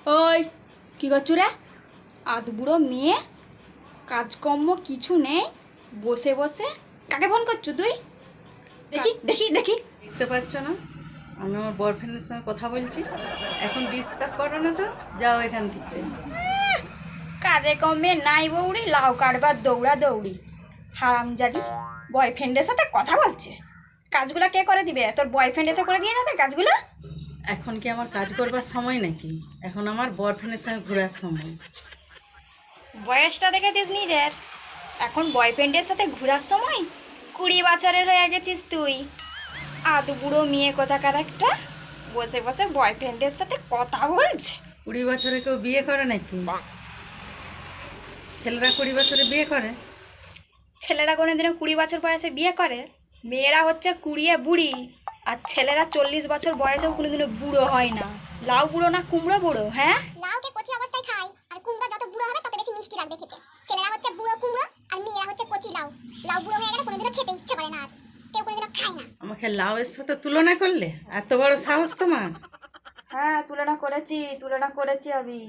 ওই কি করছু রে? আধ বুড়ো মেয়ে, কাজকর্ম কিছু নেই, বসে বসে কাকে ফোন করছু তুই? দেখি দেখি দেখি। দেখতে পাচ্ছ না আমি আমার বয়ফ্রেন্ডের সঙ্গে কথা বলছি? এখন ডিস্টার্ব করো না তো, যাও এখান থেকে। কাজে কমে নাই বৌড়ি, লাউ কাটবার দৌড়া দৌড়ি। হারামজাদি, বয়ফ্রেন্ডের সাথে কথা বলছে। কাজগুলো কে করে দিবে? তোর বয়ফ্রেন্ড এসে করে দিয়ে যাবে কাজগুলো? এখন কি আমার কাজ করবার সময় নাকি? এখন আমার বয়ফ্রেন্ডের সঙ্গে ঘোরার সময়। বয়সটা দেখেছিস নিজের? এখন বয়ফ্রেন্ডের সাথে ঘোরার সময়? 20 বছরের হয়ে গেছিস তুই। আধ বুড়ো মেয়ে কোথাকার একটা, বসে বসে বয়ফ্রেন্ডের সাথে কথা বলছে। 20 বছরে কেউ বিয়ে করে নাকি? ছেলেরা 20 বছরে বিয়ে করে? ছেলেরা কোনোদিনও 20 বছর বয়সে বিয়ে করে? মেয়েরা হচ্ছে কুড়িয়ে বুড়ি, আর ছেলেরা 40 বছর বয়সেও কোনোদিনও বুড়ো হয় না। লাউ বুড়ো না কুমড়ো বুড়ো? হ্যাঁ, লাউকে কচি অবস্থায় খাই, আর কুমড়া যত বুড়ো হবে তত বেশি মিষ্টি লাগবে খেতে। ছেলেরা হচ্ছে বুড়ো কুমড়ো, আর মেয়েরা হচ্ছে কচি লাউ। লাউ বুড়ো হয়ে গেলে কোনোদিনও খেতে ইচ্ছে করে না, আর কেউ কোনোদিনও খায় না। আমাকে লাউয়ের সাথে তুলনা করলে? এত বড় সাহস তোমার? হ্যাঁ তুলনা করেছি আমি।